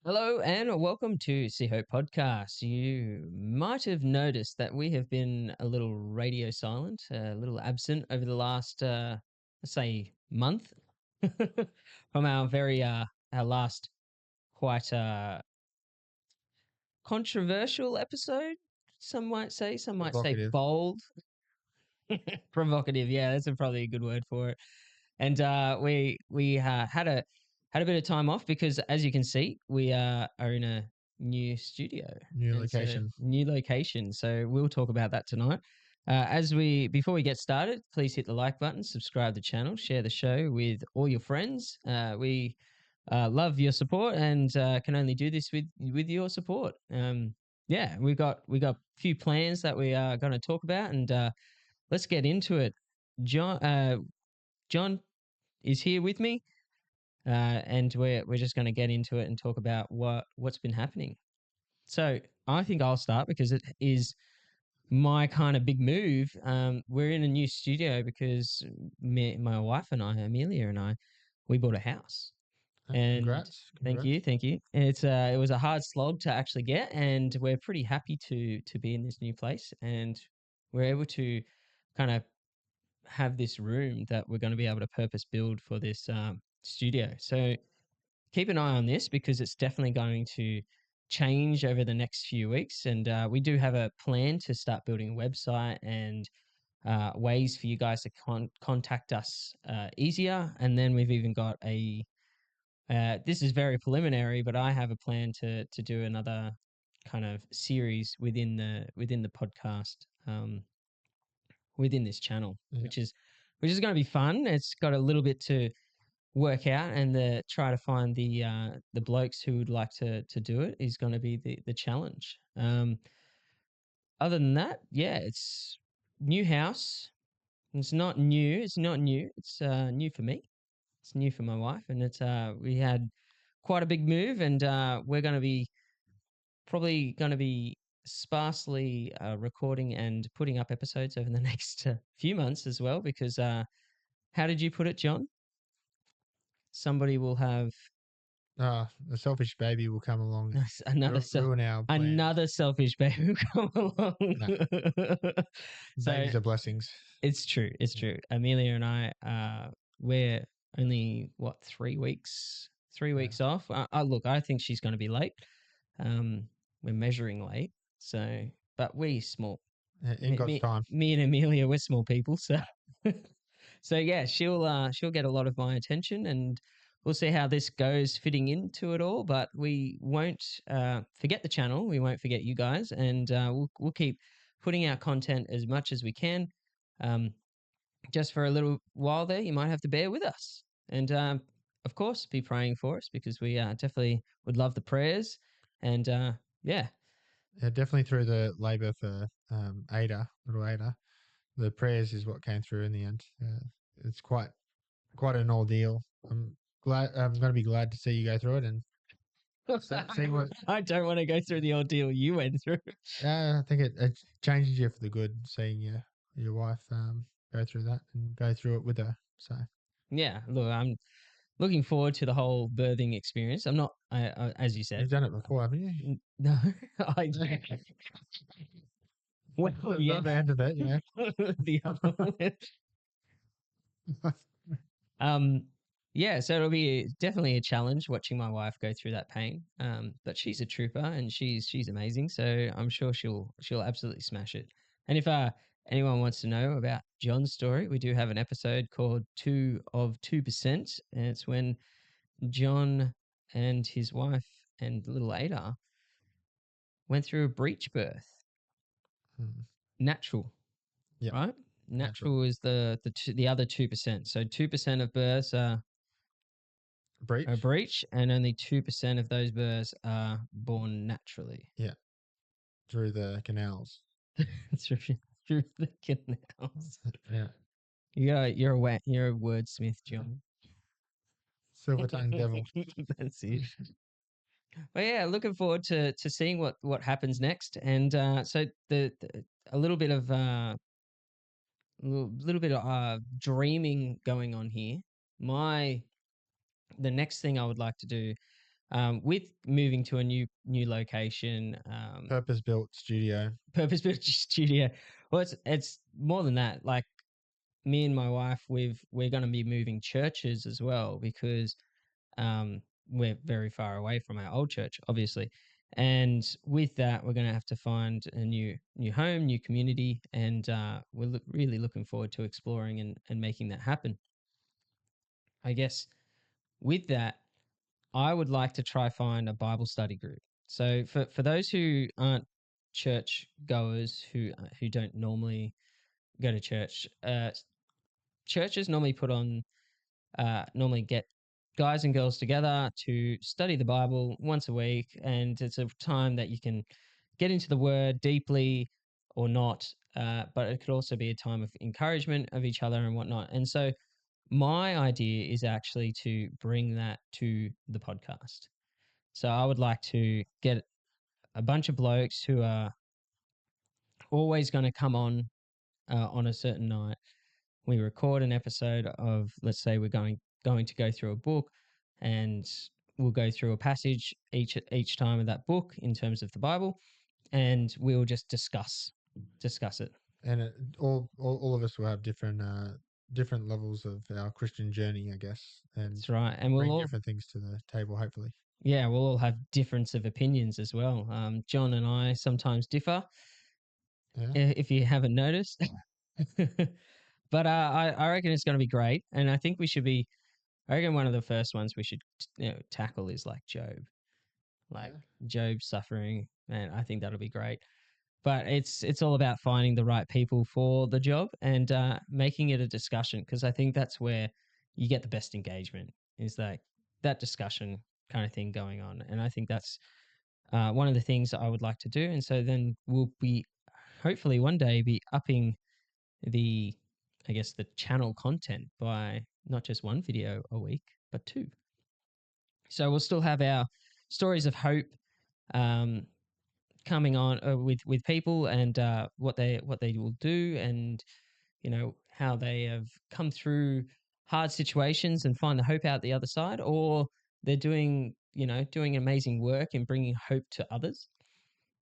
Hello and welcome to Sea Hope Podcast. You might have noticed that we have been a little radio silent, a little absent over the last, let's say, month from our last quite controversial episode. Some might say Provocative. bold, provocative. Yeah, that's probably a good word for it. And we had a bit of time off because, as you can see, we are in a new studio, New and so location. new location. So we'll talk about that tonight. Before we get started, please hit the like button, subscribe to the channel, share the show with all your friends. We love your support and can only do this with your support. Yeah, we got a few plans that we are going to talk about, and let's get into it. John is here with me, and we're just going to get into it and talk about what's been happening. So I think I'll start because it is my kind of big move. We're in a new studio because my wife and I, Amelia and I, we bought a house. And Congrats. thank you. It was a hard slog to actually get, and we're pretty happy to be in this new place, and we're able to kind of have this room that we're going to be able to purpose build for this studio. So keep an eye on this because it's definitely going to change over the next few weeks. And we do have a plan to start building a website and ways for you guys to contact us easier. And then we've even got this is very preliminary, but I have a plan to do another kind of series within the podcast. Within this channel, Yeah. which is going to be fun. It's got a little bit to work out, and try to find the blokes who would like to do it is going to be the challenge. Other than that, yeah, it's new house. It's not new. It's not new. It's new for me. It's new for my wife, and it's we had quite a big move, and we're going to be probably going to be sparsely recording and putting up episodes over the next few months as well. Because how did you put it, John? Somebody will have The selfish baby will come along another and ruin our plans. another selfish baby will come along. No. So Babies are blessings. it's true. It's true. Amelia and I, we're only what 3 weeks off. Look, I think she's going to be late. We're measuring late. So, but we small. In God's time. Me and Amelia, we're small people. So, so yeah, she'll get a lot of my attention, and we'll see how this goes fitting into it all. But we won't forget the channel. We won't forget you guys, and we'll keep putting out content as much as we can. Just for a little while there, you might have to bear with us, and of course, be praying for us because we definitely would love the prayers. And yeah, Definitely through the labour for little Ada, the prayers is what came through in the end. It's quite an ordeal. I'm going to be glad to see you go through it and see what. I don't want to go through the ordeal you went through. I think it changes you for the good, seeing your wife go through that and go through it with her. So Yeah, look, I'm looking forward to the whole birthing experience. I'm not, as you said, you've done it before, haven't you? No, I. Well, yeah. Not the end of it, yeah. The other yeah, so it'll be definitely a challenge watching my wife go through that pain. But she's a trooper and she's amazing, so I'm sure she'll absolutely smash it. And if anyone wants to know about John's story, we do have an episode called 2%, and it's when John and his wife and little Ada went through a breech birth. Natural. Yeah. Right? Natural is the other 2%. So 2% of births are a breech, and only 2% of those births are born naturally. Yeah. Through the canals. through the canals. Yeah. You're a wordsmith, John. Silver tongue devil. That's it. But yeah, looking forward to seeing what happens next. And so a little bit of dreaming going on here. The next thing I would like to do with moving to a new location, Purpose built studio. purpose built studio. Well, it's more than that. Like me and my wife, we're going to be moving churches as well because we're very far away from our old church, obviously. And with that, we're going to have to find a new home, new community, and we're really looking forward to exploring and making that happen. I guess with that, I would like to try find a Bible study group. So for those who aren't church goers, who don't normally go to church, churches normally put on normally get guys and girls together to study the Bible once a week, and it's a time that you can get into the Word deeply or not. But it could also be a time of encouragement of each other and whatnot. And so my idea is actually to bring that to the podcast. So I would like to get a bunch of blokes who are always going to come on a certain night. We record an episode of, let's say we're going to go through a book, and we'll go through a passage each time of that book in terms of the Bible, and we'll just discuss it. And all of us will have different levels of our Christian journey, I guess, and That's right, and bring different things to the table, hopefully. we'll all have difference of opinions as well. John and I sometimes differ, Yeah, if you haven't noticed. But I reckon it's going to be great, and I think we should be. I reckon one of the first ones we should tackle is like Job, like yeah, Job suffering, and I think that'll be great. But it's all about finding the right people for the job and making it a discussion, because I think that's where you get the best engagement, is like that discussion kind of thing going on, and I think that's one of the things that I would like to do. And so then we'll be hopefully one day be upping the, I guess, the channel content by not just one video a week, but two. So we'll still have our stories of hope um, coming on with people, and what they will do, and how they have come through hard situations and find the hope out the other side, or they're doing amazing work and bringing hope to others.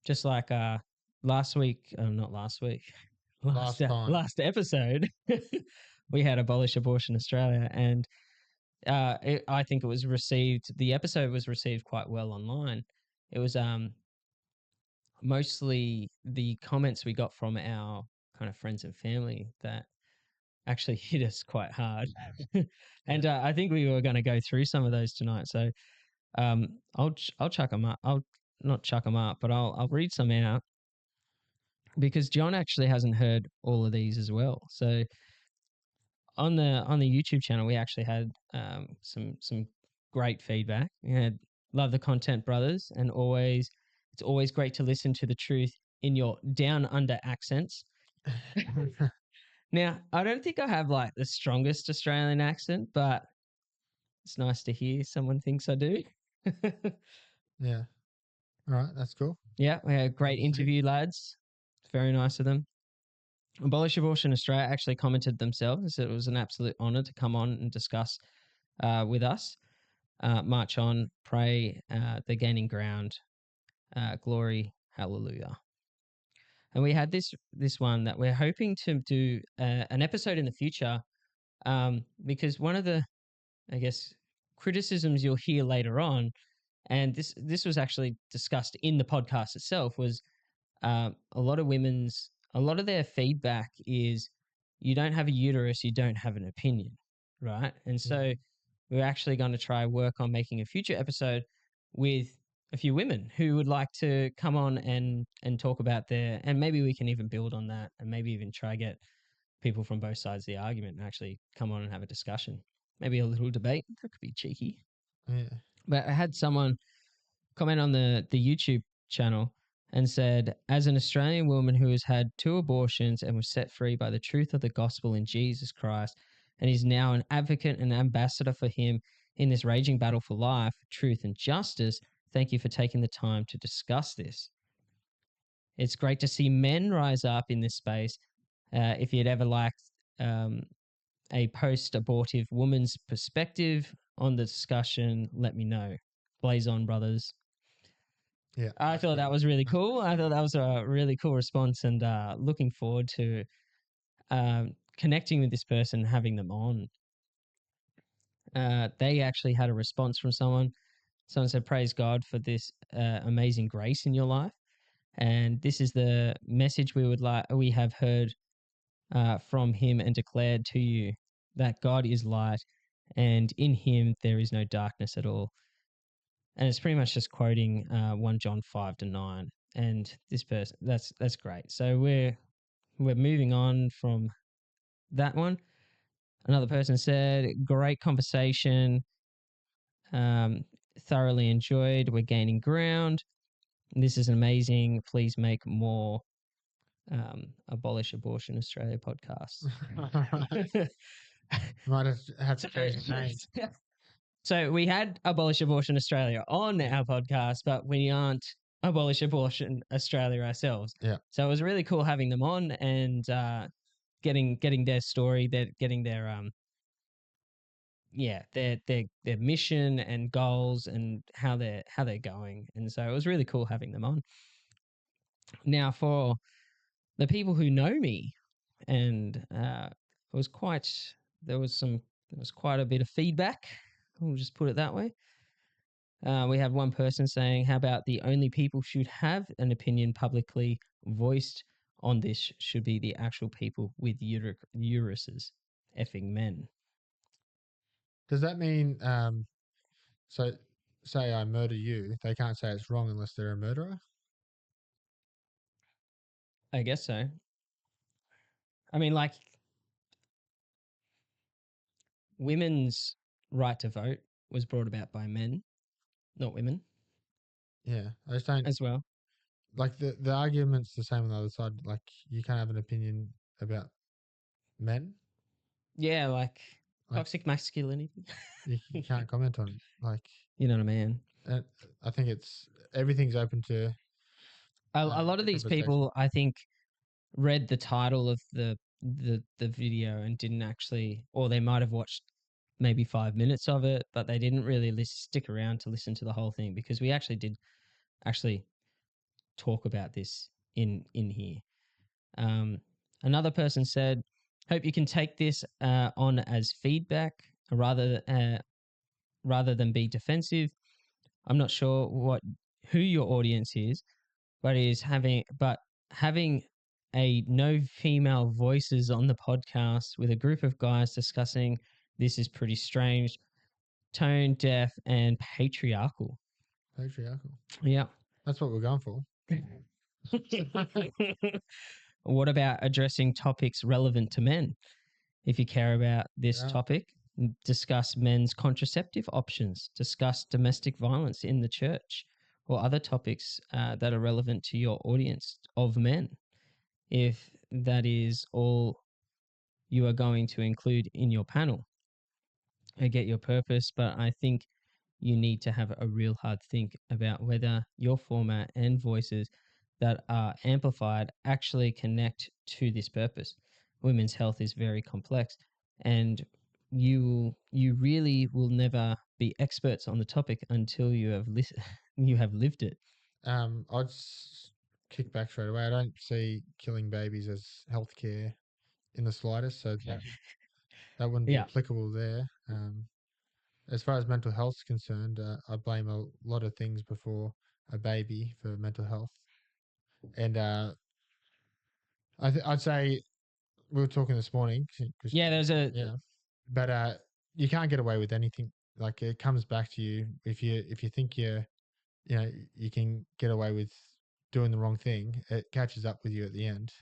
Just like last week, not last week, last time. last episode, we had Abolish Abortion Australia, and I think it was received. The episode was received quite well online. It was mostly the comments we got from our kind of friends and family that actually hit us quite hard. And Yeah, I think we were going to go through some of those tonight. So I'll chuck them up. I'll not chuck them up, but I'll read some out, because John actually hasn't heard all of these as well. So on the YouTube channel, we actually had some great feedback. We had love the content, brothers, and it's always great to listen to the truth in your down under accents. Now, I don't think I have like the strongest Australian accent, but it's nice to hear someone thinks I do. yeah. All right, that's cool. Yeah, we had a Good great to see. interview, lads. It's very nice of them. Abolish Abortion Australia actually commented themselves that it was an absolute honour to come on and discuss with us. March on, pray, they're gaining ground, glory, hallelujah. And we had this one that we're hoping to do an episode in the future, because one of the, I guess, criticisms you'll hear later on, and this was actually discussed in the podcast itself, was a lot of their feedback is, you don't have a uterus, you don't have an opinion, right? And Yeah, so we're actually going to try work on making a future episode with a few women who would like to come on and talk about their, and maybe we can even build on that, and maybe even try get people from both sides of the argument and actually come on and have a discussion, maybe a little debate. That could be cheeky. yeah. But I had someone comment on the YouTube channel and said, as an Australian woman who has had two abortions and was set free by the truth of the gospel in Jesus Christ, and is now an advocate and ambassador for him in this raging battle for life, truth, and justice, thank you for taking the time to discuss this. It's great to see men rise up in this space. If you'd ever liked a post abortive woman's perspective on the discussion, let me know. Blaze on, brothers. Yeah, I that's thought pretty that good. was really That's cool. I thought that was a really cool response, and looking forward to connecting with this person, and having them on. They actually had a response from someone. Someone said, "Praise God for this amazing grace in your life." And this is the message we have heard from him and declared to you, that God is light, and in him there is no darkness at all. And it's pretty much just quoting 1 John 5-9. And this person, that's great. So we're moving on from that one. Another person said, "Great conversation, um, thoroughly enjoyed. We're gaining ground. This is amazing. Please make more Abolish Abortion Australia podcasts." Might have to change the name. So we had Abolish Abortion Australia on Yeah. our podcast, but we aren't Abolish Abortion Australia ourselves. Yeah. So it was really cool having them on and getting their story, getting their their mission and goals and how they're going. And so it was really cool having them on. Now for the people who know me, and it was quite there was quite a bit of feedback. We'll just put it that way. We have one person saying, "How about the only people should have an opinion publicly voiced on this should be the actual people with uteruses, effing men." Does that mean so say I murder you, they can't say it's wrong unless they're a murderer? I guess so. I mean, like, women's right to vote was brought about by men, not women, Yeah. I just don't as well. like the argument's the same on the other side. Like you can't have an opinion about men. Yeah, like Like toxic masculinity. you can't comment on it. Like You know what I mean? uh, I think it's everything's open to A lot of these interpretation. people, I think, read the title of the video and didn't actually, or they might have watched maybe 5 minutes of it, but they didn't really stick around to listen to the whole thing, because we actually did actually talk about this in here. Um, Another person said, "Hope you can take this on as feedback rather than be defensive. I'm not sure who your audience is, but having a no female voices on the podcast with a group of guys discussing this is pretty strange, tone deaf, and patriarchal." Patriarchal. Yeah. That's what we're going for. What about addressing topics relevant to men? If you care about this Yeah. topic, discuss men's contraceptive options, discuss domestic violence in the church, or other topics that are relevant to your audience of men. If that is all you are going to include in your panel, I get your purpose, but I think you need to have a real hard think about whether your format and voices that are amplified actually connect to this purpose. Women's health is very complex, and you really will never be experts on the topic until you have you have lived it. I'd kick back straight away. I don't see killing babies as healthcare in the slightest, so that wouldn't be Yeah. applicable there. As far as mental health is concerned, I blame a lot of things before a baby for mental health, and I'd say we were talking this morning, 'cause, Yeah, there's a yeah, but you can't get away with anything. Like it comes back to you if you think you can get away with doing the wrong thing. It catches up with you at the end.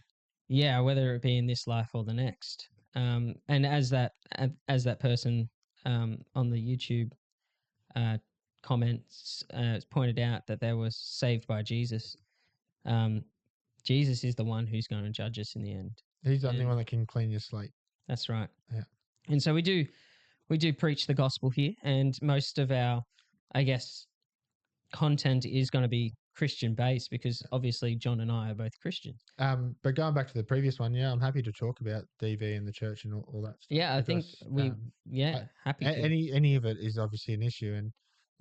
yeah, whether it be in this life or the next. And as that person on the YouTube uh, comments pointed out, that they were saved by Jesus. Um, Jesus is the one who's going to judge us in the end, He's the only and one that can clean your slate. that's right. Yeah. And so we do preach the gospel here, and most of our, I guess, content is going to be Christian based, because obviously John and I are both Christians. But going back to the previous one, yeah, I'm happy to talk about DV and the church and all that stuff Yeah, I think because we I, happy to. any of it is obviously an issue, and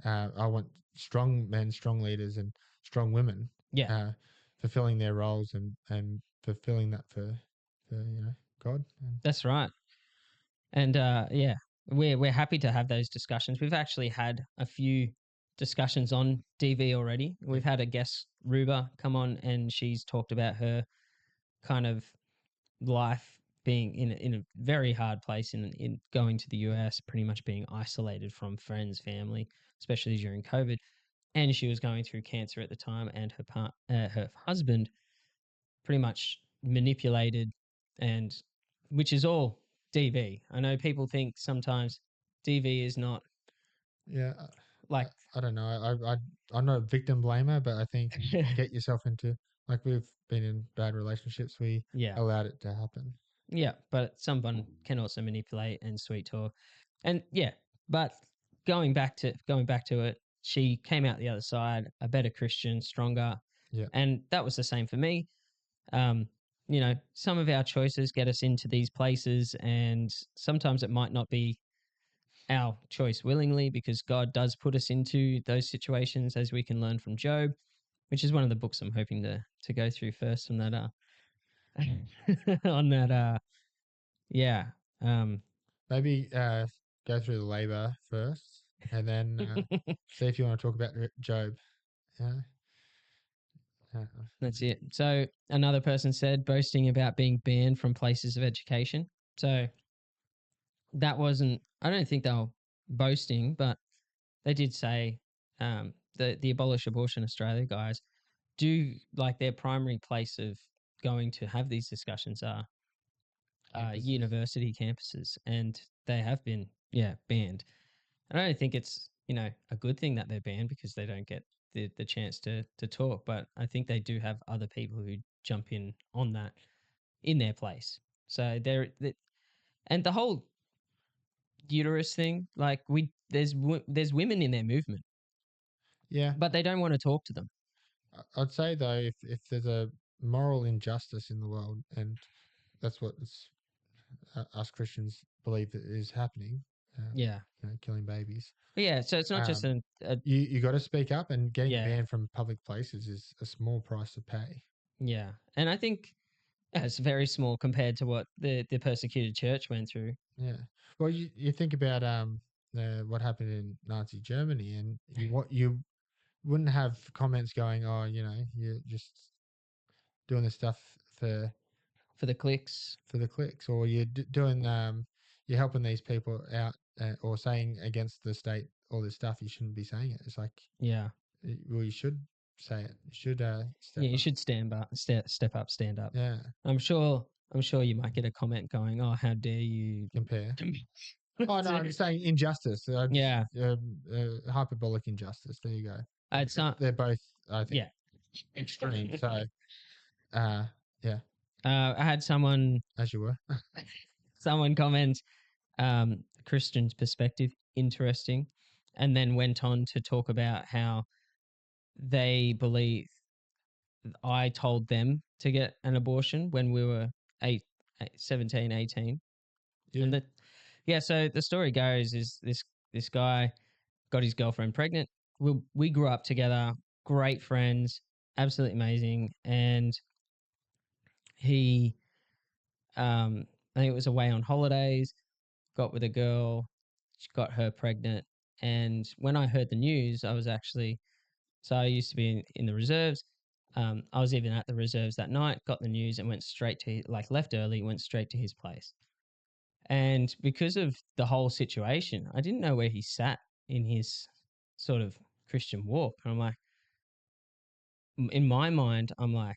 I want strong men, strong leaders, and strong women, Yeah, uh, fulfilling their roles and fulfilling that for God. And that's right. And yeah, we're happy to have those discussions. We've actually had a few discussions on DV already. yeah, We've had a guest, Ruba, come on, and she's talked about her kind of life being in a very hard place in going to the US, pretty much being isolated from friends, family, especially during COVID. And she was going through cancer at the time, and her husband pretty much manipulated, and which is all DV. I know people think sometimes DV is not yeah. like I don't know. I'm not a victim blamer, but I think you get yourself into, like, we've been in bad relationships. We yeah, allowed it to happen. yeah, but someone can also manipulate and sweet talk, and yeah, but going back to it, she came out the other side a better Christian, stronger, Yeah, and that was the same for me. Um, some of our choices get us into these places, and sometimes it might not be our choice willingly because God does put us into those situations, as we can learn from Job, which is one of the books I'm hoping to go through first on that on that yeah. Um maybe go through the labor first, and then see if you want to talk about Job. Yeah, uh, That's it. So another person said boasting about being banned from places of education. So that wasn't, I don't think they were boasting, but they did say the Abolish Abortion Australia guys do, like, their primary place of going to have these discussions are campuses. university campuses, and they have been, yeah, banned. And I don't think it's a good thing that they're banned because they don't get the chance to talk. But I think they do have other people who jump in on that in their place. So and the whole uterus thing, like there's women in their movement, Yeah, but they don't want to talk to them. I'd say though, if there's a moral injustice in the world, and that's what us Christians believe that is happening, Yeah, killing babies. but yeah. So it's not just Um, a you got to speak up, and getting yeah, banned from public places is a small price to pay. yeah, and I think it's very small compared to what the persecuted church went through. Yeah. Well, you think about what happened in Nazi Germany, and you wouldn't have comments going, oh, you're just doing this stuff for For the clicks. for the clicks, or you're doing you're helping these people out, or saying against the state all this stuff. You shouldn't be saying it. It's like, Yeah. well, you should say it. You should step Yeah, you up. should step up, stand up. Yeah, I'm sure you might get a comment going, "Oh, how dare you?" compare. Oh no, I'm just saying injustice. Yeah, Hyperbolic injustice. There you go. it's not. They're both, I think, Yeah, extreme. So, uh, yeah, I had as you were. someone comment, Christian's perspective interesting, and then went on to talk about how they believe I told them to get an abortion when we were 17, 18. Yeah, And that, yeah, so the story goes is this guy got his girlfriend pregnant. We grew up together, great friends, absolutely amazing. And he, I think it was away on holidays, got with a girl, she got her pregnant. And when I heard the news, I was actually, so I used to be in the reserves. I was even at the reserves that night, got the news and went straight to, like, left early, went straight to his place. And because of the whole situation, I didn't know where he sat in his sort of Christian walk. And I'm like, in my mind, I'm like,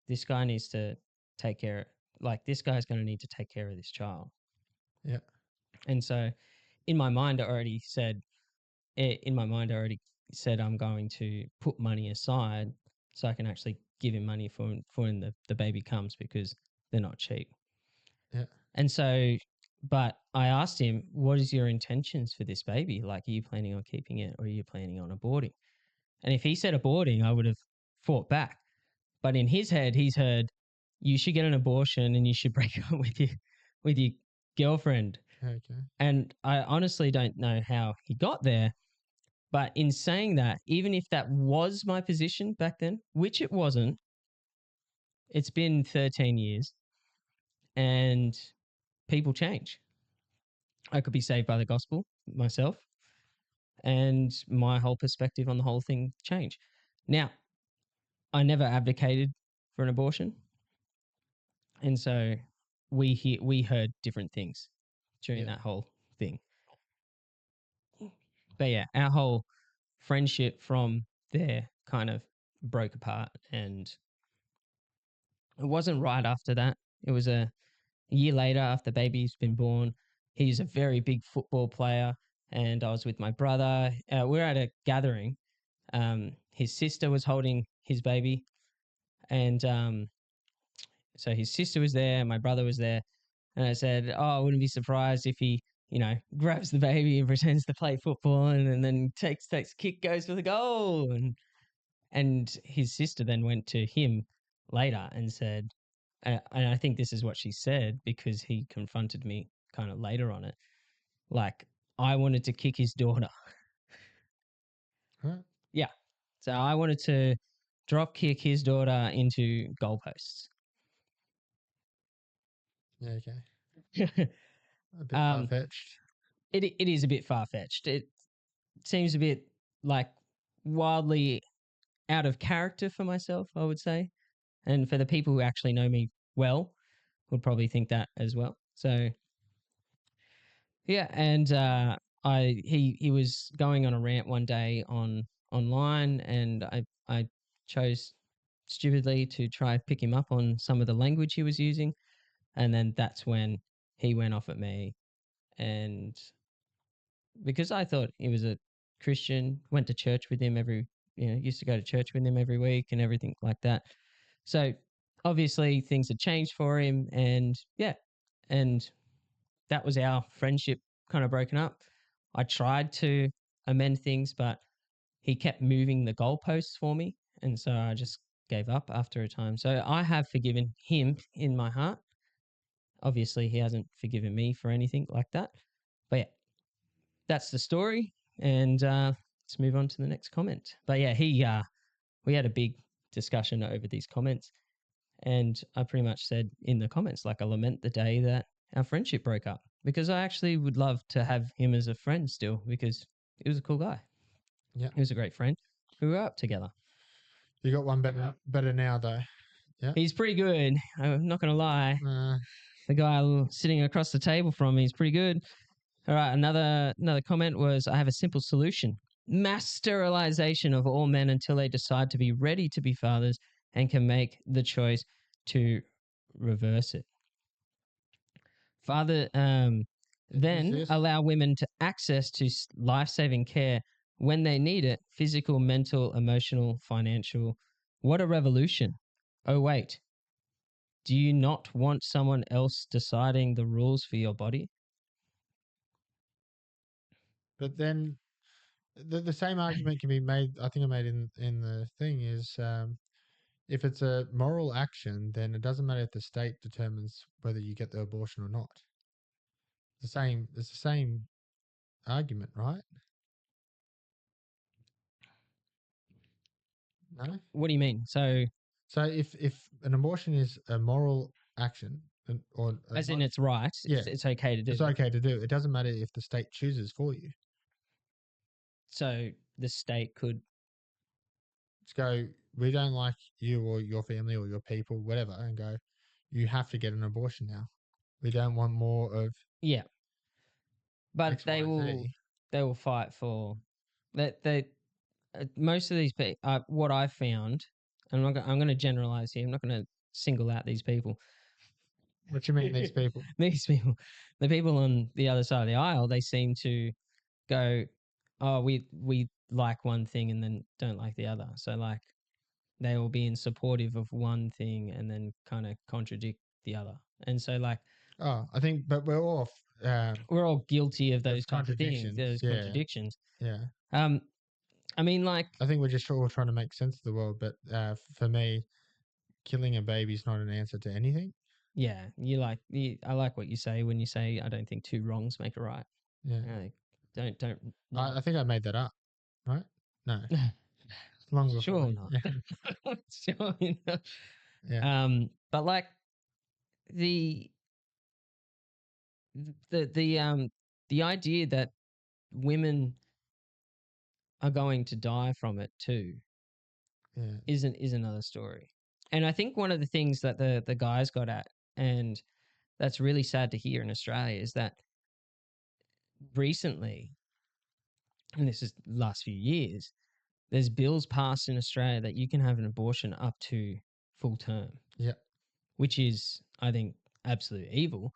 this guy needs to take care, like, this guy's going to need to take care of this child. yeah, And so in my mind, I already said, I'm going to put money aside so I can actually give him money for when the baby comes because they're not cheap. yeah, And so, but I asked him, what is your intentions for this baby? Like, are you planning on keeping it or are you planning on aborting? And if he said aborting, I would have fought back. But in his head, he's heard, you should get an abortion and you should break up with your girlfriend. okay, And I honestly don't know how he got there, But in saying that, even if that was my position back then, which it wasn't, it's been 13 years and people change. I could be saved by the gospel myself and my whole perspective on the whole thing change. Now, I never advocated for an abortion. And so we heard different things during Yeah. that whole thing. But yeah, our whole friendship from there kind of broke apart, and it wasn't right after that. It was a year later after baby's been born. He's a very big football player, and I was with my brother. We were at a gathering. His sister was holding his baby, and so his sister was there, and my brother was there, and I said, "Oh, I wouldn't be surprised if he, grabs the baby and pretends to play football, and then takes a kick, goes for the goal." And his sister then went to him later and said, and I think this is what she said because he confronted me kind of later on it, like I wanted to kick his daughter. Right. Yeah, so I wanted to drop kick his daughter into goalposts. Yeah. Okay. A bit far um, fetched. it is a bit far fetched. It seems a bit like wildly out of character for myself, I would say. And for the people who actually know me well, would probably think that as well. So yeah, and he was going on a rant one day online, and I chose stupidly to try pick him up on some of the language he was using, and then that's when he went off at me, and because I thought he was a Christian, went to church with him used to go to church with him every week and everything like that. So obviously things had changed for him, and yeah, and that was our friendship kind of broken up. I tried to amend things, but he kept moving the goalposts for me, and so I just gave up after a time. So I have forgiven him in my heart. Obviously, he hasn't forgiven me for anything like that. But yeah, that's the story, and let's move on to the next comment. But yeah, we had a big discussion over these comments, and I pretty much said in the comments, like, I lament the day that our friendship broke up because I actually would love to have him as a friend still because he was a cool guy. Yeah. He was a great friend. We grew up together. You got one better now though. Yeah. He's pretty good. I'm not going to lie. Uh, The guy sitting across the table from me is pretty good. All right, another comment was, I have a simple solution. Mass sterilization of all men until they decide to be ready to be fathers and can make the choice to reverse it. Father, is then this? allow women to access to life-saving care when they need it, physical, mental, emotional, financial. What a revolution. Oh, wait. Do you not want someone else deciding the rules for your body? But then the same argument can be made. I think I made in the thing is if it's a moral action, then it doesn't matter if the state determines whether you get the abortion or not. The same. It's the same argument, right? No. What do you mean? So, So if an abortion is a moral action, or as in not, it's right, yeah, it's okay to it's do. okay to do. It doesn't matter if the state chooses for you. So the state could, Just go. We don't like you or your family or your people, whatever, and go. You have to get an abortion now. We don't want more of yeah, but X, Y, and Z. they will fight for that. They most of these people, what I found, I'm going to generalize here. I'm not going to single out these people. What you mean, these people? These people, the people on the other side of the aisle, they seem to go, oh, we like one thing and then don't like the other. So like they will be in supportive of one thing and then kind of contradict the other. And so like Oh, I think, but we're all we're all guilty of those type of things, contradictions. those Yeah, contradictions. yeah. Um, I mean, like, I think we're just all trying to make sense of the world. But for me, killing a baby is not an answer to anything. yeah, I like what you say when you say I don't think two wrongs make a right. Yeah, Like, don't I think I made that up. right? No, long before. Sure not. Yeah, Sure not. yeah, But like the the idea that women are going to die from it too yeah, is another story. And I think one of the things that the guys got at, and that's really sad to hear in Australia, is that recently, and this is the last few years, there's bills passed in Australia that you can have an abortion up to full term, yeah. which is, I think, absolute evil.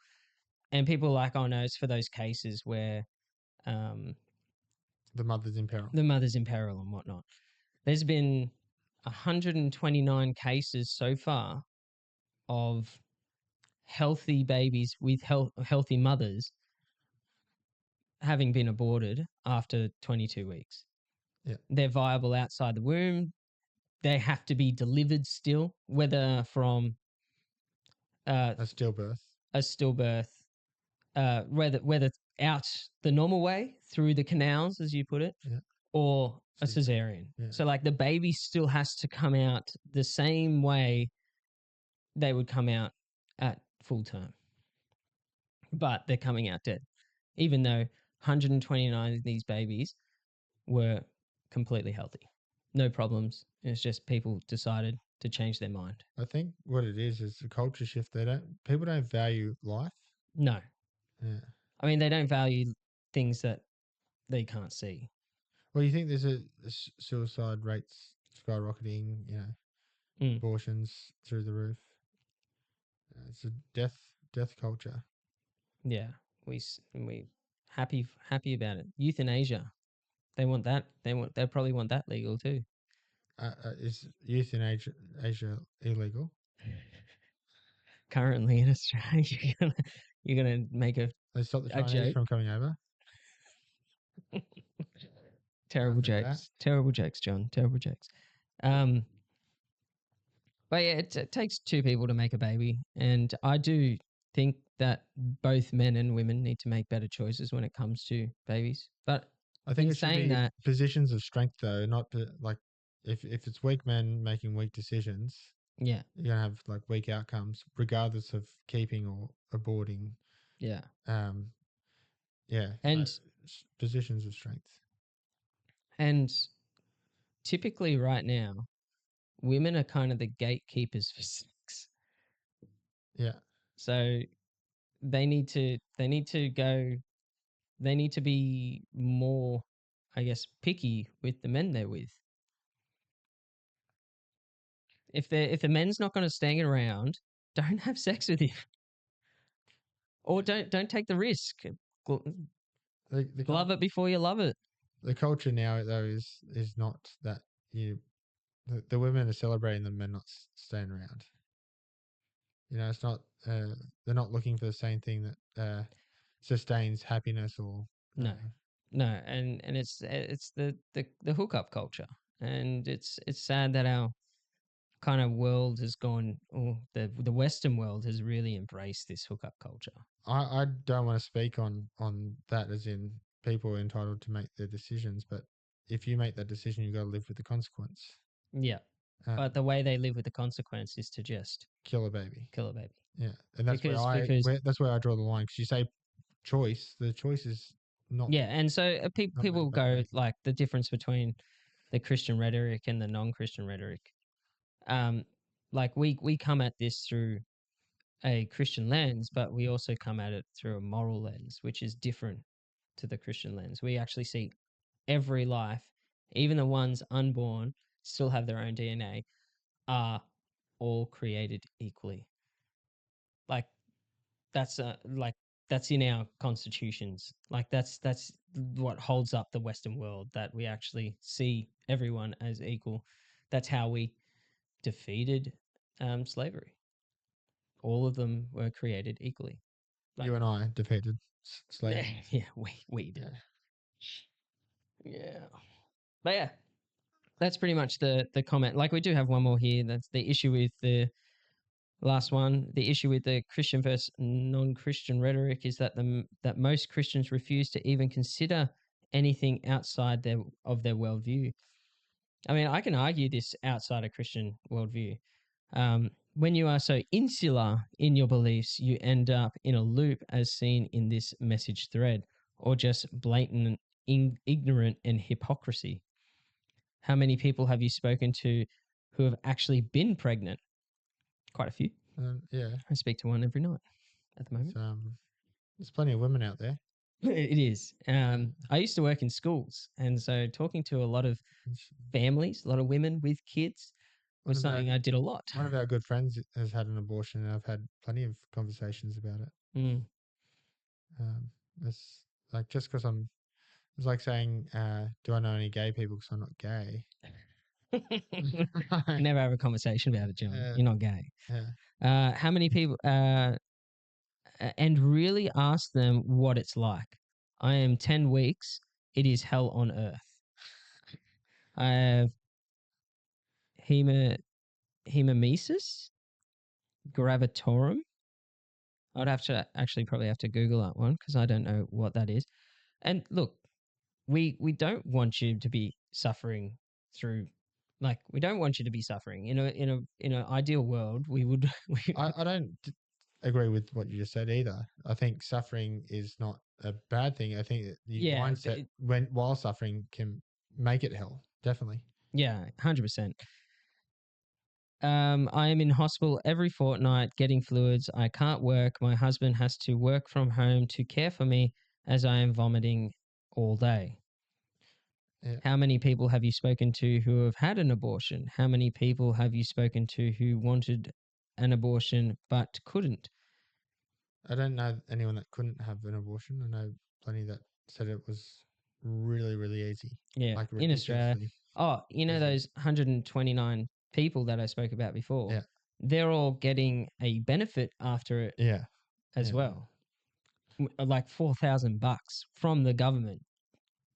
And people are like, oh no, it's for those cases where um, The mother's in peril. the mother's in peril and whatnot. There's been 129 cases so far of healthy babies with healthy mothers having been aborted after 22 weeks. Yeah, They're viable outside the womb. They have to be delivered still, whether from uh, a stillbirth. a stillbirth, whether out the normal way through the canals, as you put it, Yeah, or a Caesar. cesarean. Yeah, So like the baby still has to come out the same way they would come out at full term, but they're coming out dead, even though 129 of these babies were completely healthy, no problems. It's just people decided to change their mind. I think what it is a culture shift. People don't value life. No, Yeah. I mean they don't value things that they can't see. Well, you think there's suicide rates skyrocketing? Mm, Abortions through the roof. It's a death culture. yeah, we happy about it. Euthanasia, they want that. They probably want that legal too. Is youth in Asia illegal? Currently in Australia, you're gonna make They stop the a Chinese joke. from coming over. Terrible Nothing like that. jokes. Terrible jokes, John. Terrible jokes. Um, but yeah, it takes two people to make a baby, and I do think that both men and women need to make better choices when it comes to babies. But I think in it should saying be that, positions of strength, though, not like if it's weak men making weak decisions, yeah, you're gonna have like weak outcomes, regardless of keeping or aborting. yeah, Um, yeah, and positions of strength. and typically right now, women are kind of the gatekeepers for sex, Yeah, so they need to be more, I guess, picky with the men they're with. If the men's not going to stand around, don't have sex with him, or don't take the risk. the Glove it before you love it. the culture now though is not that you the women are celebrating the men not staying around. It's not. They're not looking for the same thing that sustains happiness or. No, no, and it's the hookup culture, and it's sad that our kind of world has gone, or the Western world has really embraced this hookup culture. I don't want to speak on that as in people are entitled to make their decisions, but if you make that decision, you got to live with the consequence. Yeah, but the way they live with the consequence is to just Kill a baby. kill a baby. Yeah, and that's Because that's where I draw the line. Because you say choice, the choice is not yeah, and so not people made by the go baby. like the difference between the Christian rhetoric and the non-Christian rhetoric. Um, like we come at this through a Christian lens, but we also come at it through a moral lens, which is different to the Christian lens. We actually see every life, even the ones unborn, still have their own DNA, are all created equally. Like like that's in our constitutions. Like that's what holds up the Western world, that we actually see everyone as equal. That's how we defeated slavery. All of them were created equally. Like You and I defeated yeah, slavery. yeah, we did. Yeah. Yeah, but yeah, that's pretty much the comment. Like we do have one more here. That's the issue with the last one. The issue with the Christian versus non-Christian rhetoric is that that most Christians refuse to even consider anything outside their worldview. I mean, I can argue this outside a Christian worldview. When you are so insular in your beliefs, you end up in a loop as seen in this message thread, or just blatant ignorant and hypocrisy. How many people have you spoken to who have actually been pregnant? Quite a few. Yeah, I speak to one every night at the it's, moment. there's plenty of women out there. It is. Uh, I used to work in schools, and so talking to a lot of it's- families, a lot of women with kids, one was of our something I did a lot. one of our good friends has had an abortion, and I've had plenty of conversations about it. Mm. Um, it's like just because it's like saying, "Do I know any gay people?" Because I'm not gay. You never have a conversation about it, John. uh, You're not gay. yeah, How many people, and really ask them what it's like. I am 10 weeks. It is hell on earth. I have hema, hemamesis gravitorum. I'd have to actually probably have to Google that one because I don't know what that is. And look, we don't want you to be suffering through, like, we don't want you to be suffering in an ideal world. We would I don't agree with what you just said either. I think suffering is not a bad thing. I think that the yeah, mindset while suffering can make it hell. Definitely. yeah, 100%. I am in hospital every fortnight getting fluids. I can't work. My husband has to work from home to care for me as I am vomiting all day. Yeah. How many people have you spoken to who have had an abortion? How many people have you spoken to who wanted an abortion but couldn't? I don't know anyone that couldn't have an abortion. I know plenty that said it was really, really easy, Yeah, like in Australia. ridiculously Oh, easy. those 129 people that I spoke about before, Yeah, they're all getting a benefit after it yeah, as yeah, well. Like $4,000 from the government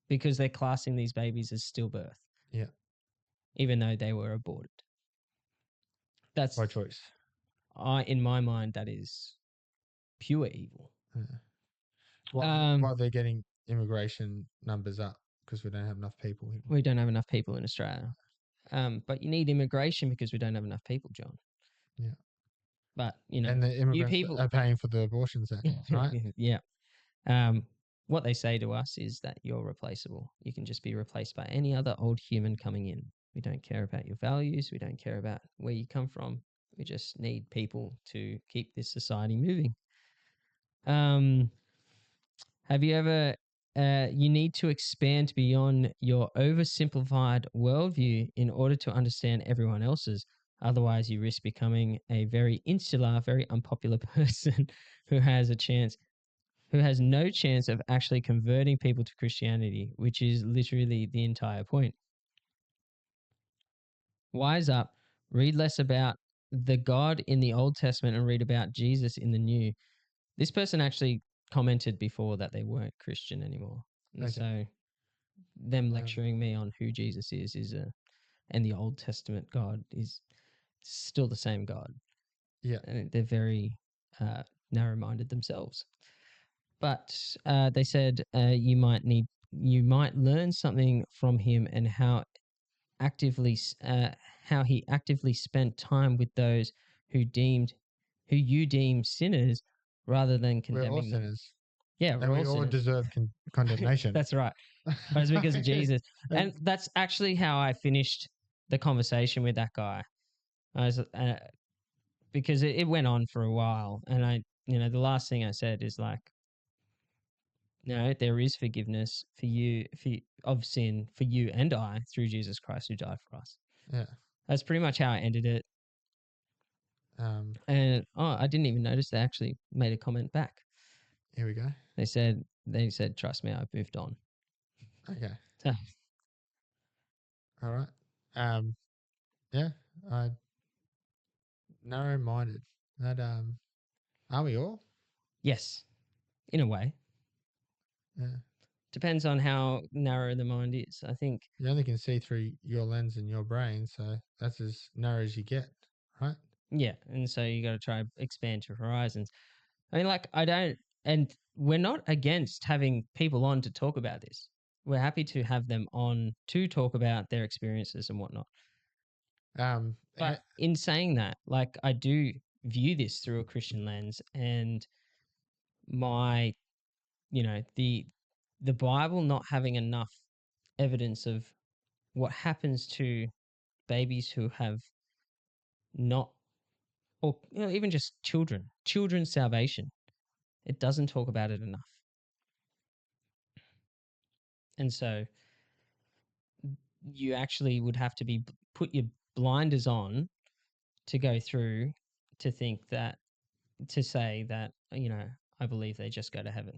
because they're classing these babies as stillbirth, yeah. even though they were aborted. That's, By choice. in my mind, that is pure evil. Yeah. Well, Um, while they're getting immigration numbers up because we don't have enough people here. we don't have enough people in Australia. But you need immigration because we don't have enough people, John. Yeah, But, and the you immigrants people, are paying for the abortions, then, right? yeah. Um, what they say to us is that you're replaceable. You can just be replaced by any other old human coming in. We don't care about your values. We don't care about where you come from. We just need people to keep this society moving. Um, have you ever, you need to expand beyond your oversimplified worldview in order to understand everyone else's. Otherwise, you risk becoming a very insular, very unpopular person who has a chance who has no chance of actually converting people to Christianity, which is literally the entire point. Wise up, read less about the God in the Old Testament and read about Jesus in the New. This person actually commented before that they weren't Christian anymore. And Okay. so them Um, lecturing me on who Jesus is and the Old Testament God is still the same God. yeah, And they're very narrow-minded themselves. But they said you might learn something from him and actively how he actively spent time with those who deemed who you deem sinners rather than we're all condemning them. sinners, Yeah, and we're we all all sinners. deserve condemnation. That's right. But it's because of Jesus, And and that's actually how I finished the conversation with that guy. I was because it went on for a while, and the last thing I said is like, no, there is forgiveness of sin for you and I through Jesus Christ who died for us. yeah, That's pretty much how I ended it. um, And I didn't even notice they actually made a comment back. here we go. They said, trust me, I've moved on. Okay, So, all right. Um, yeah, I narrow-minded. That are we all? yes, in a way. Yeah, Depends on how narrow the mind is. I think, you only can see through your lens and your brain, so that's as narrow as you get, right? yeah. And so you got to try expand your horizons. I mean, like, I don't, and we're not against having people on to talk about this. we're happy to have them on to talk about their experiences and whatnot. Um, But in saying that, like, I do view this through a Christian lens, and my, the Bible not having enough evidence of what happens to babies who have not, or even just children's salvation. It doesn't talk about it enough. And so you actually would have to put your blinders on to go through to think that, to say that, I believe they just go to heaven.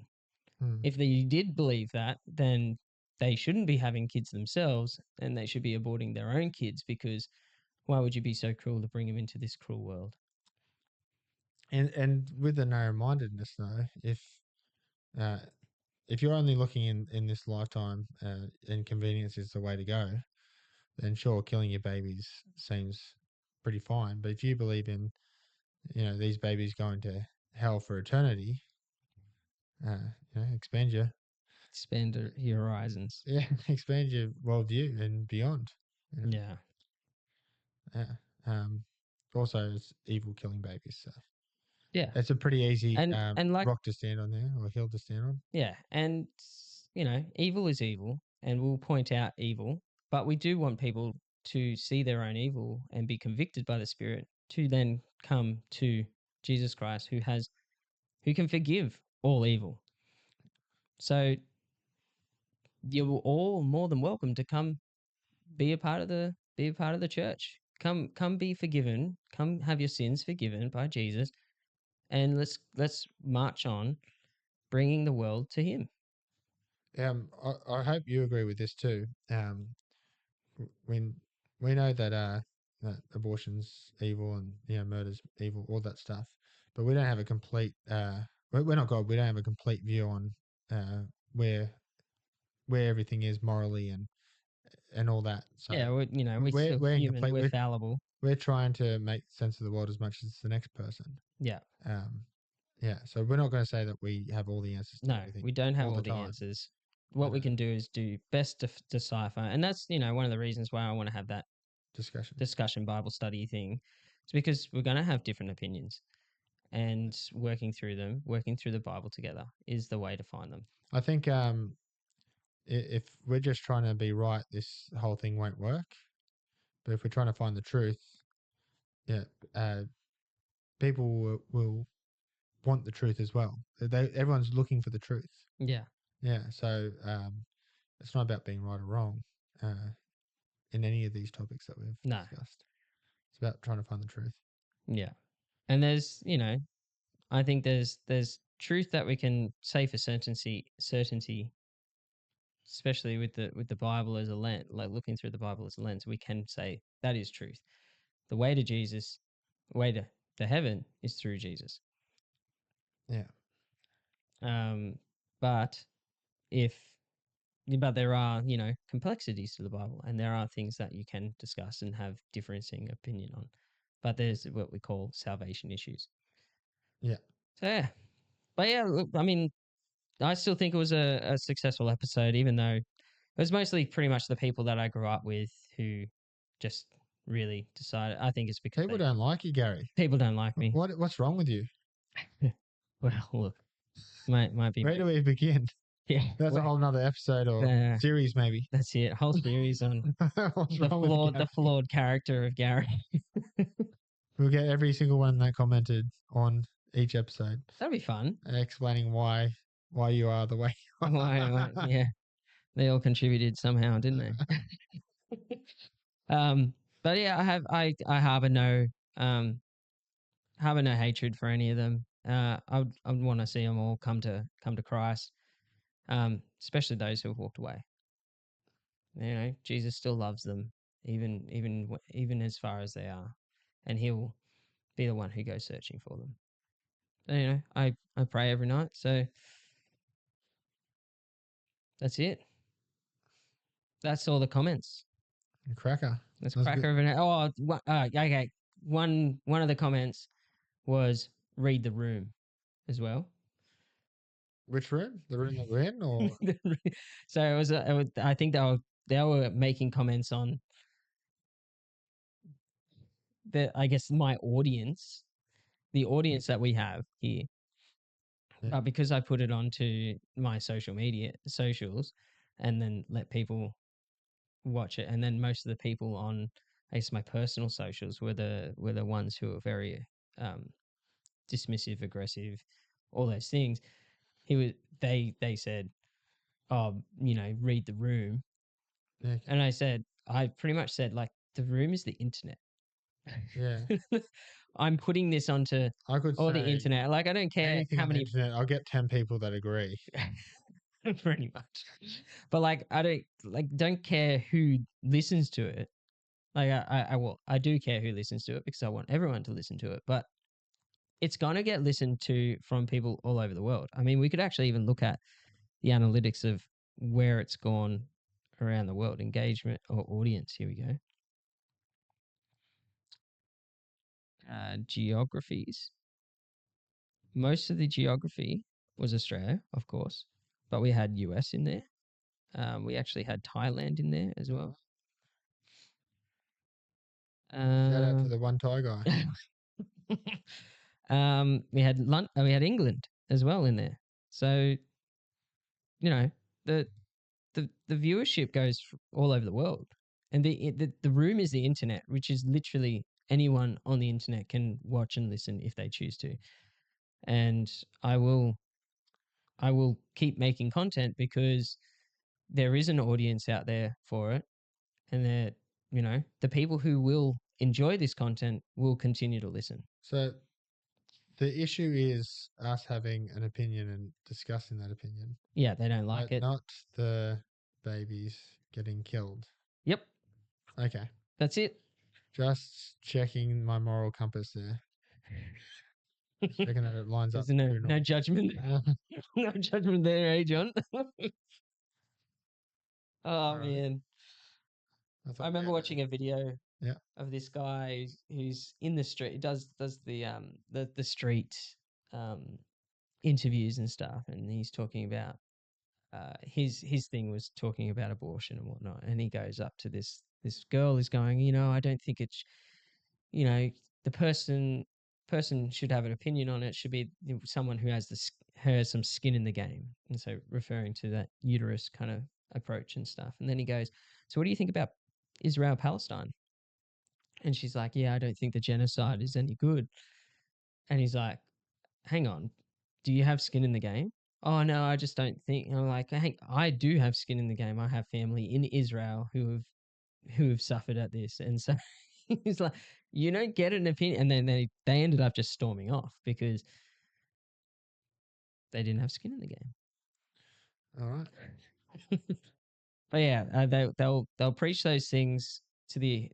hmm. If they did believe that, then they shouldn't be having kids themselves, and they should be aborting their own kids, because why would you be so cruel to bring them into this cruel world? And with the narrow-mindedness though, uh, if you're only looking in this lifetime, and convenience is the way to go, then sure, killing your babies seems pretty fine. But if you believe in, these babies going to hell for eternity, expand your Expand your horizons. yeah, expand your worldview and beyond. You know, Yeah. yeah. Also, it's evil killing babies, so Yeah. it's a pretty easy And like, rock to stand on there, or hill to stand on. yeah, and evil is evil, and we'll point out evil, but we do want people to see their own evil and be convicted by the Spirit, to then come to Jesus Christ, who can forgive all evil. So you're all more than welcome to come be a part of the church. Come be forgiven. Come have your sins forgiven by Jesus, and let's march on, bringing the world to Him. I hope you agree with this too. When we know that abortion's evil and murder's evil, all that stuff, but we don't have a complete. We're not God. We don't have a complete view on uh, where where everything is morally and all that. So Yeah, we're we're still we're human. incomplete. We're We're fallible. we're trying to make sense of the world as much as the next person. Yeah. Um, yeah. So we're not going to say that we have all the answers to No, everything we don't have all all the the time. answers. What But we can do is do best to decipher, and that's one of the reasons why I want to have that discussion. discussion Bible study thing. It's because we're going to have different opinions, and working through the Bible together is the way to find them. I think if we're just trying to be right, this whole thing won't work. But if we're trying to find the truth, yeah, uh, people will want the truth as well. Everyone's looking for the truth. Yeah. Yeah, so it's not about being right or wrong in any of these topics that we've No. discussed. It's about trying to find the truth. Yeah. And there's, I think there's truth that we can say for certainty, especially with the Bible as a lens, like looking through the Bible as a lens, we can say that is truth. The way to Jesus, the way to heaven is through Jesus. Yeah, Um, but if but there are, complexities to the Bible, and there are things that you can discuss and have differing opinion on. But there's what we call salvation issues. yeah. So yeah. But yeah, look, I mean, I still think it was a successful episode, even though it was mostly pretty much the people that I grew up with who just really decided. I think it's because People don't like you, Gary. people don't like me. What's wrong with you? Well, look, might be Where me. do we begin? Yeah, That's a whole nother episode or uh, series, maybe. that's it. Whole series on What's wrong with the Gary? flawed character of Gary. We'll get every single one that commented on each episode, That'd be fun. explaining why you are the way you Why? are. Yeah, they all contributed somehow, didn't they? um, but yeah, I um harbor no hatred for any of them. I would want to see them all come to Christ. Especially those who have walked away. Jesus still loves them, even as far as they are, and He'll be the one who goes searching for them. So, I pray every night. So that's it. That's all the comments. Cracker. That's That's good. cracker of an. Oh, okay. One of the comments was read the room as well. Which room? The room that we're in, or So I think they were making comments on I guess my audience, the audience that we have here. yeah, But because I put it onto my social media socials and then let people watch it, and then most of the people on I guess my personal socials were the ones who were very um, dismissive, aggressive, all those things. He was they said, "Oh, read the room," yeah, okay, and I pretty much said like the room is the internet. yeah. I'm putting this onto I could all the say internet. Like I don't care anything how on the many internet. I'll get 10 people that agree. pretty much. But like I don't care who listens to it. Like I do care who listens to it because I want everyone to listen to it. But it's gonna get listened to from people all over the world. I mean, we could actually even look at the analytics of where it's gone around the world, engagement or audience. Here we go. Geographies. Most of the geography was Australia, of course, but we had US in there. We actually had Thailand in there as well. Oh, shout out to Um, the one Thai guy. we had England as well in there. So the the viewership goes all over the world, and the room is the internet, which is literally anyone on the internet can watch and listen if they choose to. And I will I will keep making content because there is an audience out there for it, and that the people who will enjoy this content will continue to listen. So the issue is us having an opinion and discussing that opinion, Yeah, they don't like but it. not the babies getting killed. Yep, Okay. that's it. Just checking my moral compass there. Just checking that it lines up There's no true no north. judgment, no judgment there, eh, John? Oh All right. man, I I thought we remember had a watching a video yeah, of this guy who's in the street, does the street um interviews and stuff, and he's talking about his thing was talking about abortion and whatnot, and he goes up to this girl is going, I don't think it's you know the person should have an opinion on it, should be someone who has some skin in the game, and so referring to that uterus kind of approach and stuff. And then he goes, so what do you think about Israel Palestine? And she's like, yeah, I don't think the genocide is any good. And he's like, hang on, do you have skin in the game? Oh no, I just don't think. And I'm like, hey, I do have skin in the game. I have family in Israel who have suffered at this, and so he's like, you don't get an opinion. And then they ended up just storming off because they didn't have skin in the game. all right. But yeah, they'll preach those things to the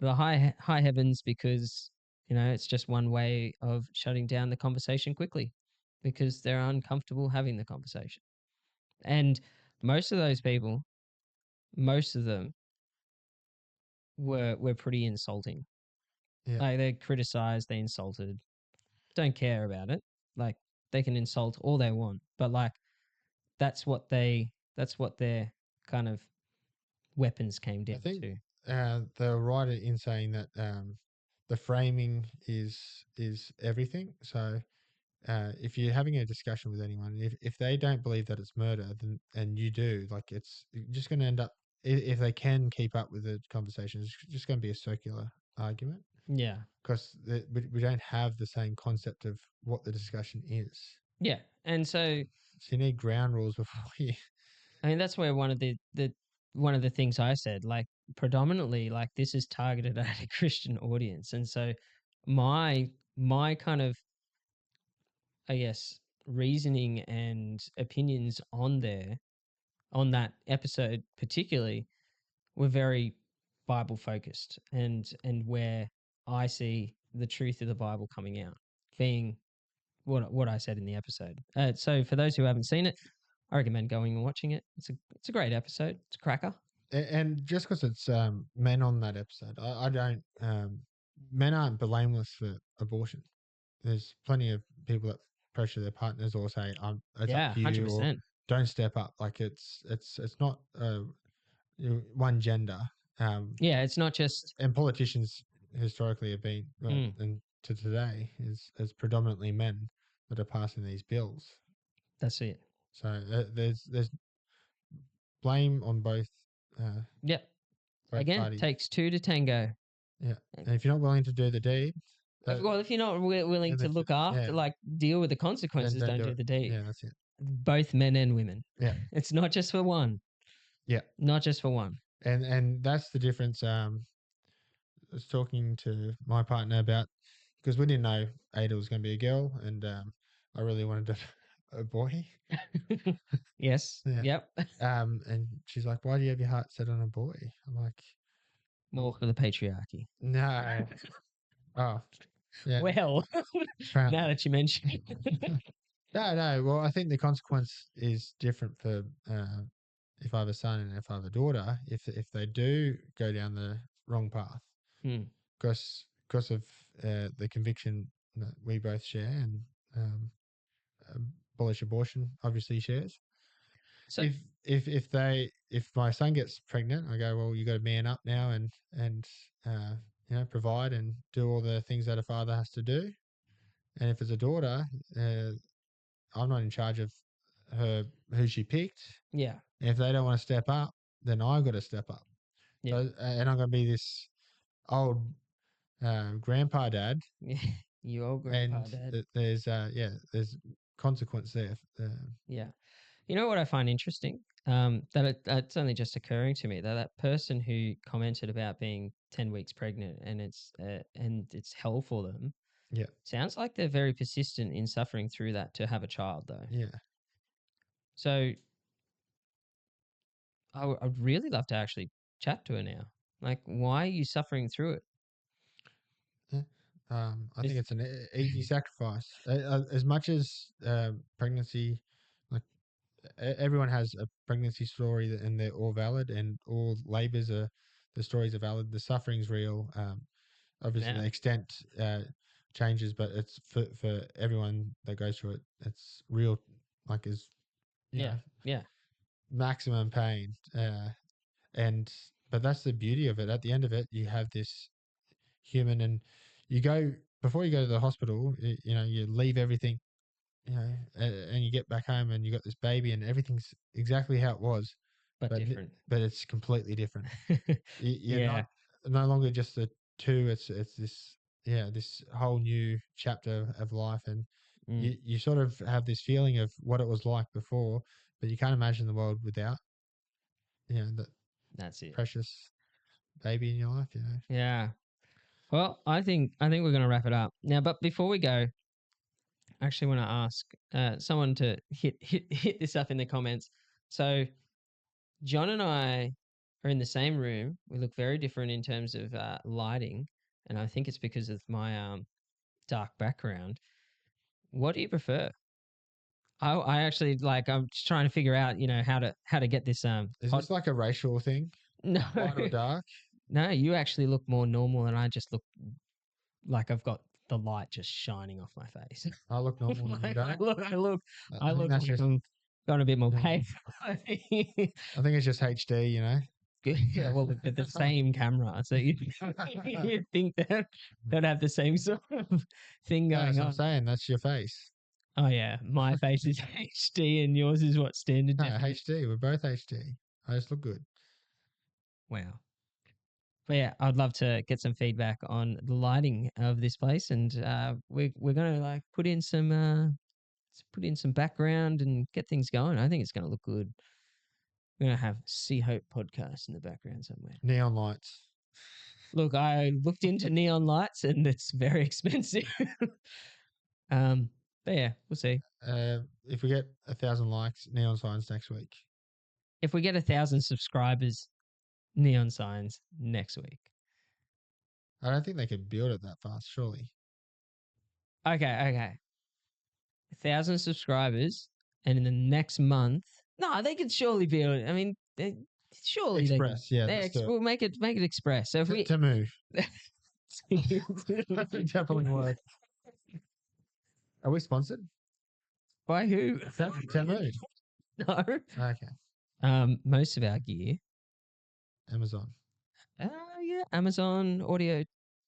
high heavens because it's just one way of shutting down the conversation quickly because they're uncomfortable having the conversation. And most of those people, most of them were pretty insulting. Yeah. Like they criticized, they insulted, don't care about it. Like they can insult all they want, but like that's what their kind of weapons came I down think to. they're right in saying that the framing is everything. So if you're having a discussion with anyone, if they don't believe that it's murder, then and you do, like it's just going to end up if they can keep up with the conversation, it's just going to be a circular argument Yeah. because we don't have the same concept of what the discussion is. Yeah. And so So you need ground rules before you. I mean that's where one of the things I said, like predominantly like this is targeted at a Christian audience. And so my kind of I guess reasoning and opinions on that episode particularly were very Bible focused, and where I see the truth of the Bible coming out being what I said in the episode. So for those who haven't seen it, I recommend going and watching it. It's a great episode. It's a cracker. And just because it's men on that episode, I don't. Men aren't blameless for abortion. There's plenty of people that pressure their partners or say, it's up Yeah, to you, or 100%. don't step up. Like it's not one gender. Yeah, it's not just And politicians historically have been, mm, and to today is predominantly men that are passing these bills. that's it. So there's blame on uh, Yep. both Again, parties. takes two to tango. Yeah, And and if you're not willing to do the deed, that well, if you're not willing then to look after, yeah, like deal with the then consequences, don't don't do do it. the deed. Yeah, that's it. Both men and women. Yeah, It's not just for one. yeah, Not just for one. and that's the difference. I was talking to my partner about, because we didn't know Ada was going to be a girl, and I really wanted a boy. Yes. Yeah. Yep. And she's like, "Why do you have your heart set on a boy?" I'm like, More for the patriarchy. "No." Oh, yeah. Well, now Apparently. that you mention it. No, no. Well, I think the consequence is different for if I have a son and if I have a daughter. If they do go down the wrong path, Hmm. because of the conviction that we both share, and um, abolish abortion obviously shares. So, If my son gets pregnant, I go, well, you got to man up now and uh, provide and do all the things that a father has to do. And if it's a daughter, uh, I'm not in charge of her who she picked. yeah. And if they don't want to step up, then I got to step up. Yeah. So and I'm going to be this old grandpa dad, Yeah. You old grandpa and dad. there's consequence there. Yeah. You know what I find interesting? That it's only just occurring to me that that person who commented about being 10 weeks pregnant and it's hell for them Yeah, sounds like they're very persistent in suffering through that to have a child, though. yeah. So I'd really love to actually chat to her now. Like, why are you suffering through it? Yeah. I think Is it's an easy sacrifice. As much as pregnancy, like everyone has a pregnancy story, and they're all valid, and all labors are the stories are valid. The suffering's real. Obviously, yeah, the extent changes, but it's for everyone that goes through it. It's real, like is you yeah, know yeah, maximum pain. And but that's the beauty of it. At the end of it, you have this human, and you go before you go to the hospital, you leave everything, and you get back home and you got this baby and everything's exactly how it was, but but different. but it's completely different. You're Yeah. not no longer just the two. It's this, this whole new chapter of life, and Mm, you sort of have this feeling of what it was like before, but you can't imagine the world without that that's it. precious baby in your life. Yeah. Well, I think we're gonna wrap it up now. But before we go, I actually want to ask someone to hit this up in the comments. So John and I are in the same room. We look very different in terms of lighting, and I think it's because of my dark background. What do you prefer? I actually like. I'm just trying to figure out, how to get this Is pod. this like a racial thing, No, light or dark? no. You actually look more normal, and I just look like I've got the light just shining off my face. I look normal and you Like, I don't. look, I look, I I think look that's like just I'm got a bit more yeah. pain. I think it's just HD. Good. Yeah, well, they're the same camera, so you think that they'd have the same sort of thing No, going so I'm on. saying that's your face. Oh yeah, my face is HD and yours is what, standard No, definition? HD. We're both HD. I just look good. Wow. But yeah, I'd love to get some feedback on the lighting of this place, and we're gonna like put in some background and get things going. I think it's gonna look good. We're gonna have Sea Hope podcast in the background somewhere. Neon lights. Look, I looked into neon lights and it's very expensive. um, but yeah, we'll see. If we get 1,000 likes, neon signs next week. If we get 1,000 subscribers, neon signs next week. I don't think they could build it that fast, surely. Okay. 1,000 subscribers, and in the next month, no, they could surely build it. I mean, surely they can. Express, yeah, let's do it. We'll make it express. So if we To move. Definitely work. Are we sponsored? By who? Temu. No. Okay. Most of our gear. Amazon. Uh, yeah, Amazon, Audio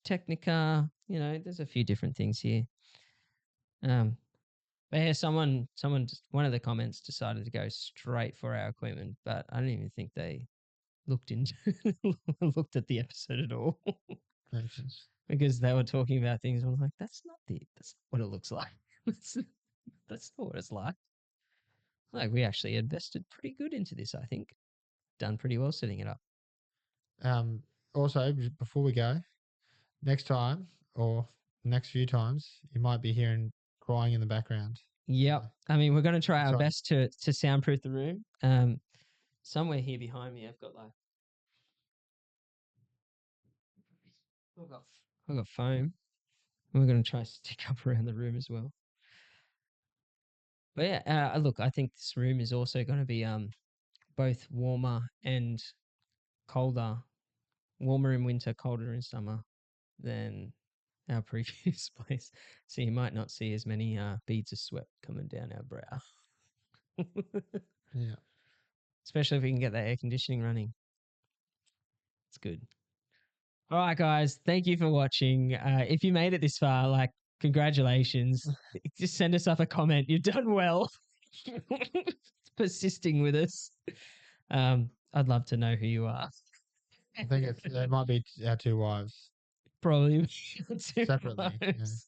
Technica. There's a few different things here. But yeah, one of the comments decided to go straight for our equipment, but I don't even think they looked into looked at the episode at all Makes sense. because they were talking about things. I was like, that's not what it looks like. that's, that's not what it's like. Like we actually invested pretty good into this. I think done pretty well setting it up. Um, Also, before we go, next time or next few times, you might be hearing crying in the background. Yep. I mean, we're going to try our Sorry. best to soundproof the room. Somewhere here behind me, I've got I've got, I've got foam. We're going to try to stick up around the room as well. But yeah, look, I think this room is also going to be both warmer and colder, warmer in winter, colder in summer than our previous place. So you might not see as many beads of sweat coming down our brow. Yeah. Especially if we can get that air conditioning running. It's good. All right, guys. Thank you for watching. If you made it this far, like, congratulations. Just send us up a comment. You've done well. Persisting with us. I'd love to know who you are. I think it might be our two wives Probably too separately. Yeah. close.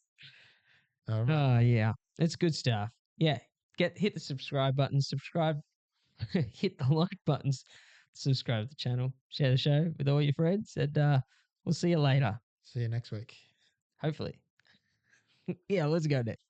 All right. Oh yeah, it's good stuff. Yeah, hit the subscribe button. Subscribe, hit the like buttons. Subscribe to the channel. Share the show with all your friends, and we'll see you later. See you next week. Hopefully. Yeah, let's go next.